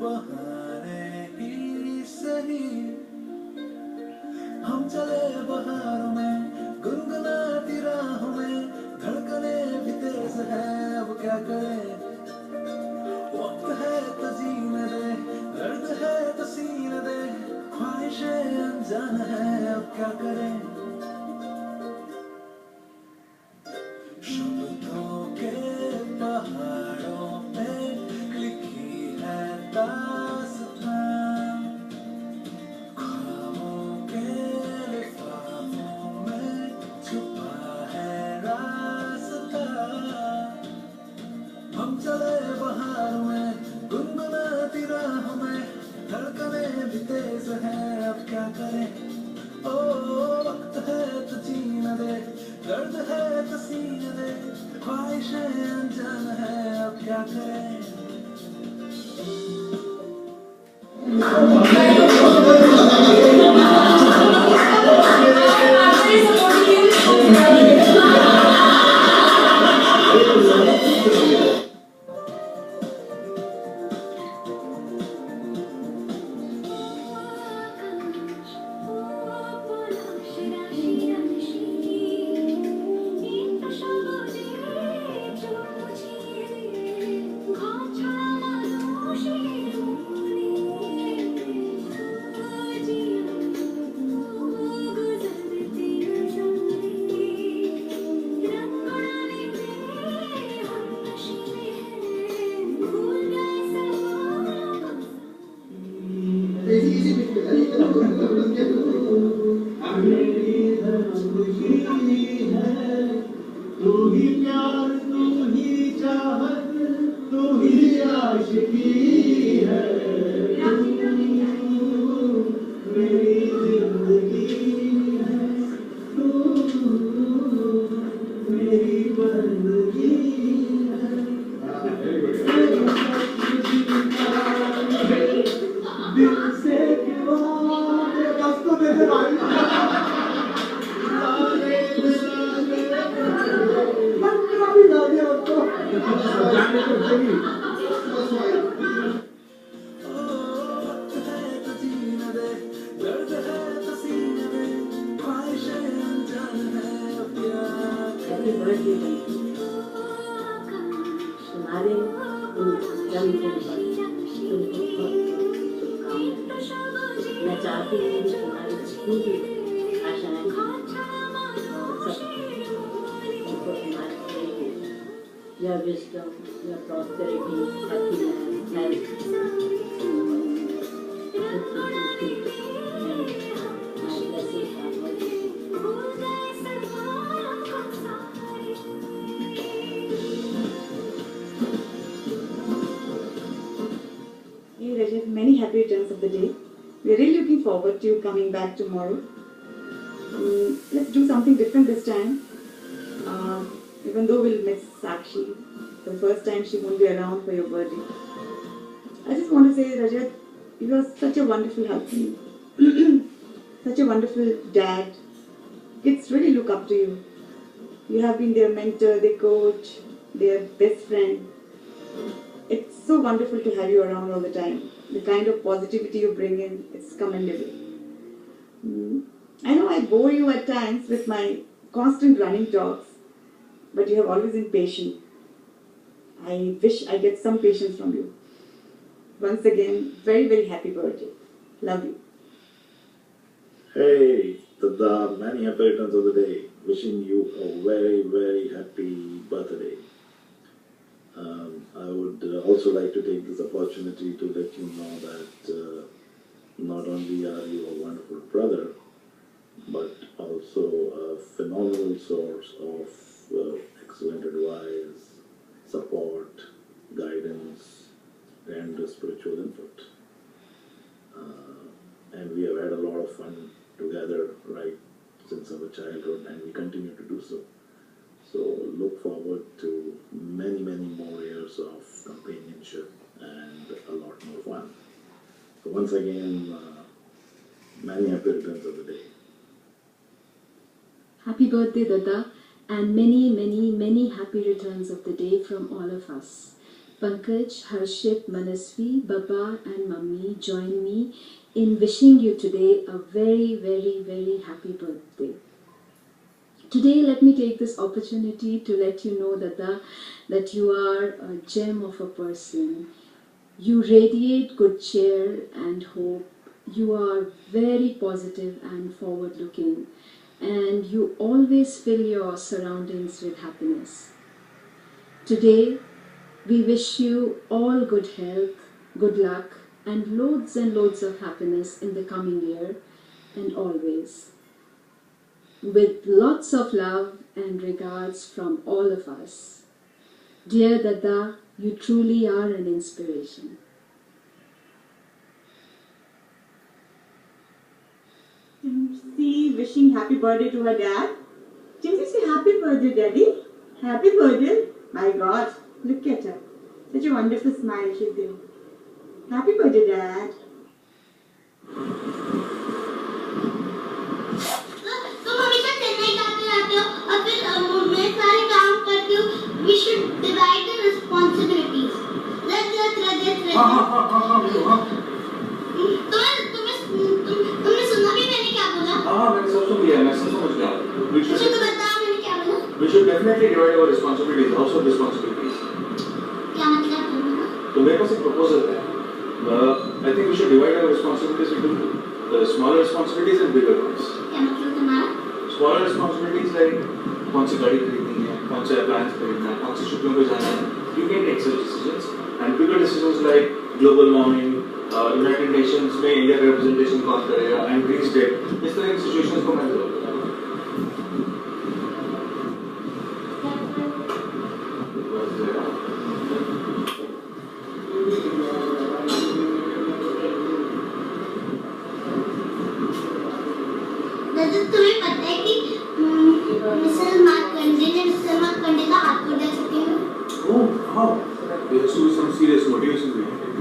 बहाने ही सही हम चले बहारों में गुनगुनाती राहों में धड़कने भी तेज है अब क्या करें वक्त है तो जीने दे दर्द है तो सीने दे ख्वाहिशें अनजान है अब क्या करें शब्दों के पहाड़ों पे लिखी है दास्तां ख्वाबों के लिफाफों में छुपा है रास्ता हम चले बहारों में गुनगुनाती राहों में धड़कने भी तेज है अब क्या करें ओ वक्त है तो जीने दे दर्द है तो सीने दे ख्वाहिशें अनजान है अब क्या करें तू ही प्यार तू ही चाहत तू ही आशिकी है मेरी जिंदगी है तू मेरी बंदगी दिल से क्यों बस तो मेरे भाई तुम्हारे जन्मदिन पर तुमको बहुत शुभकामनाएं। मैं चाहती हूँ कि तुम्हारी जितनी भी आशाएं सब तुमको तुम्हारे मिलेगी। Your wisdom, your prosperity, happiness, health, and my blessings are for you. Hey Rajat, many happy returns of the day. We're really looking forward to you coming back tomorrow. Let's do something different this time. Even though we'll miss Sakshi, for the first time she won't be around for your birthday. I just want to say, Rajat, you are such a wonderful husband, such a wonderful dad. Kids really look up to you. You have been their mentor, their coach, their best friend. It's so wonderful to have you around all the time. The kind of positivity you bring in, it's commendable. I know I bore you at times with my constant running talks, but you have always been patient. I wish I get some patience from you. Once again, very, very happy birthday. Love you. Hey, Tada, many happy returns of the day. Wishing you a very, very happy birthday. I would also like to take this opportunity to let you know that not only are you a wonderful brother, but also a phenomenal source of excellent advice, support, guidance, and spiritual input. And we have had a lot of fun together right since our childhood, and we continue to do so. So look forward to many, many more years of companionship and a lot more fun. So once again, many happy returns of the day. Happy birthday, Dada, and many, many, many happy returns of the day from all of us. Pankaj, Harshit, Manasvi, Baba and Mummy join me in wishing you today a very, very, very happy birthday. Today, let me take this opportunity to let you know, Dada, that you are a gem of a person. You radiate good cheer and hope. You are very positive and forward-looking, and you always fill your surroundings with happiness. Today, we wish you all good health, good luck, and loads of happiness in the coming year and always. With lots of love and regards from all of us. Dear Dada, you truly are an inspiration. Timsy wishing happy birthday to her dad. Timsy, say happy birthday, Daddy. Happy birthday. My God, look at her. Such a wonderful smile she's giving. Happy birthday, Dad. तुम हमेशा चेन्नई जाते रहते हो और फिर मैं सारे काम करती हूँ. We should divide the responsibilities. तुमने सुना भी मैंने क्या बोला? हाँ मैंने सब सुन लिया. मैं सब समझ गया. मुझे तो बता मैंने क्या बोला? We should definitely divide our responsibilities, household responsibilities. क्या मतलब तुमने? तो मेरे पास एक proposal है. I think we should divide our responsibilities into smaller responsibilities and bigger ones. क्या मतलब तुम्हारा? Smaller responsibilities like कौन सी गाड़ी खरीदनी है, कौन सा appliance खरीदना है, कौन सी छुट्टियों पे जाना है. You can take such decisions. And bigger decisions like global warming, United Nations में India का representation कौन करेगा, and Greece debt. इस तरह की situations को मैं resolve करूँगा. तुम्हें पता है कि मिस्टर मार्कंडे ने मिस्टर मार्कंडे का हाथ तोड़ दिया सकते हैं? Oh, how? There has to be some serious motivation behind it.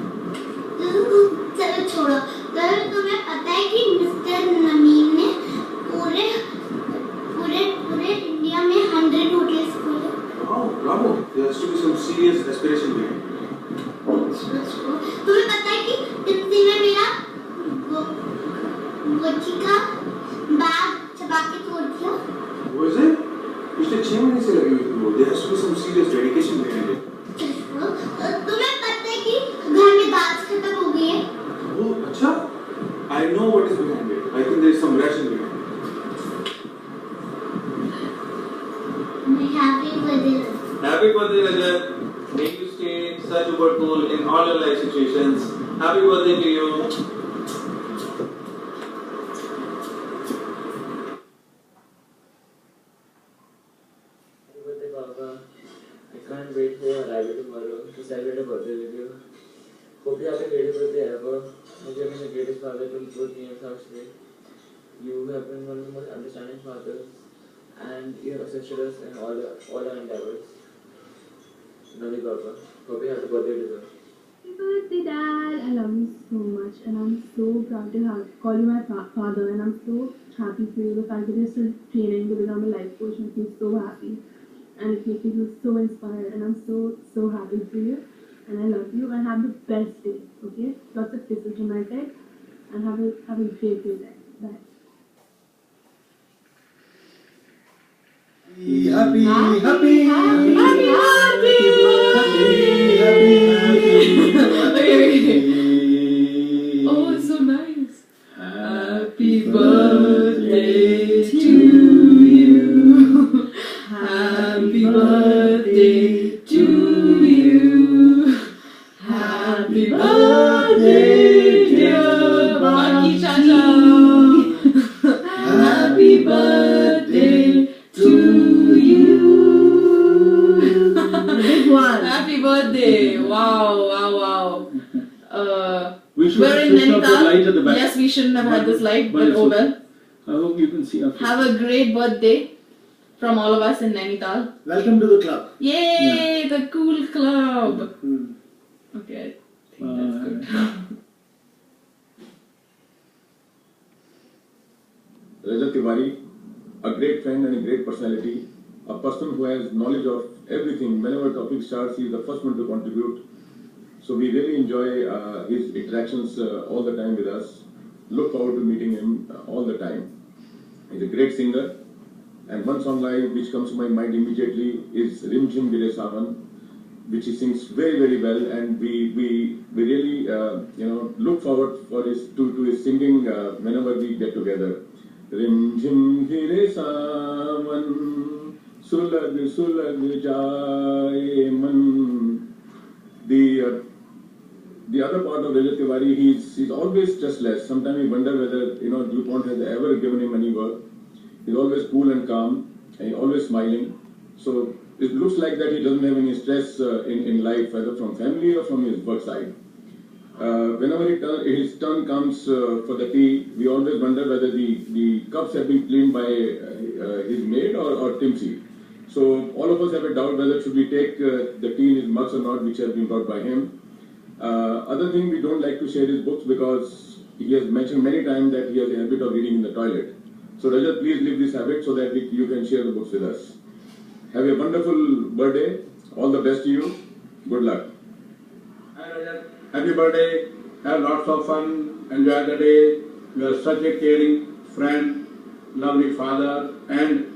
चलो छोड़ो. तुम्हें पता है कि मिस्टर नमीम ने पूरे पूरे पूरे इंडिया में 100 होटल्स खोले. Oh, bravo! There has to be some serious aspiration behind it. तुम्हें पता है कि टिप्सी में मेरा गोची का बैग चबा के तोड़ दिया. What is it? पिछले 6 महीने से लगी हुई थी वो. There has to be some serious dedication behind it. तुम्हें पता है कि घर में दाल खत्म हो गई है. Oh, अच्छा? I know what is behind it. I think there is some ration behind it. Happy birthday. Happy birthday, Rajat. May you stay such a good cool in all your life situations. Happy birthday to you. I can't wait for your arrival tomorrow to celebrate a birthday with you. Hope you have the greatest birthday ever. Hope you have been the greatest father to both me and Sakshi. You have been one of the most understanding fathers, and you have assisted us in all our endeavors. Nani Papa, hope you have the birthday you deserve. Happy birthday, Dad! I love you so much, and I'm so proud to call you my father, and I'm so happy for you. The fact that you're still training to become a life coach makes me so happy, and it makes me feel so inspired, and I'm so happy for you, and I love you, and have the best day, okay? Lots of kisses from my side, and have a great day. Bye. Happy birthday! Oh, so nice. Happy birthday to you. Happy birthday to you. Happy birthday, dear Baki Chacha. Happy birthday to you. Big one. Happy birthday. Wow. We should We're in switch off the light at the Nainital. back. Yes, we shouldn't have had this light, but it's oh okay. well. I hope you can see our face. Have a great birthday from all of us in Nainital. Welcome to the club. Yay, the cool club. Okay, I think that's good. Rajat Tiwari, a great friend and a great personality, a person who has knowledge of everything. Whenever a topic starts, he is the first one to contribute. So we really enjoy his interactions all the time with us. Look forward to meeting him all the time. He's a great singer. And one song which comes to my mind immediately is Rim Jhim Gire Sawan, which he sings very, very well. And we really look forward to his singing whenever we get together. Rim Jhim Gire Sawan, Sulag Sulag Jaye Man. The other part of Rajat Tiwari, he's always stressless. Sometimes we wonder whether DuPont has ever given him any work. He's always cool and calm, and he's always smiling. So it looks like that he doesn't have any stress in life, whether from family or from his work side. Whenever his turn comes for the tea, we always wonder whether the cups have been cleaned by his maid or Timsy. So all of us have a doubt whether should we take the tea in his mugs or not, which has been brought by him. Other thing, we don't like to share his books because he has mentioned many times that he has a habit of reading in the toilet. So Rajat, please leave this habit so that you can share the books with us. Have a wonderful birthday. All the best to you. Good luck. Hi Rajat. Happy birthday. Have lots of fun. Enjoy the day. You are such a caring friend, lovely father and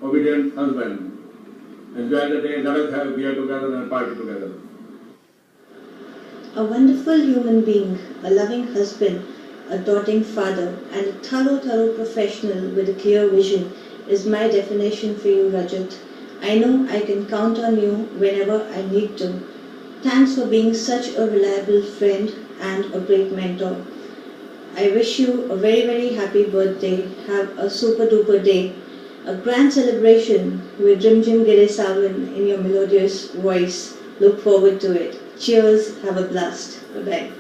obedient husband. Enjoy the day. Let us have beer together and party together. A wonderful human being, a loving husband, a doting father, and a thorough professional with a clear vision is my definition for you, Rajat. I know I can count on you whenever I need to. Thanks for being such a reliable friend and a great mentor. I wish you a very, very happy birthday. Have a super duper day. A grand celebration with Rim Jhim Gire Sawan in your melodious voice. Look forward to it. Cheers. Have a blast. Bye-bye.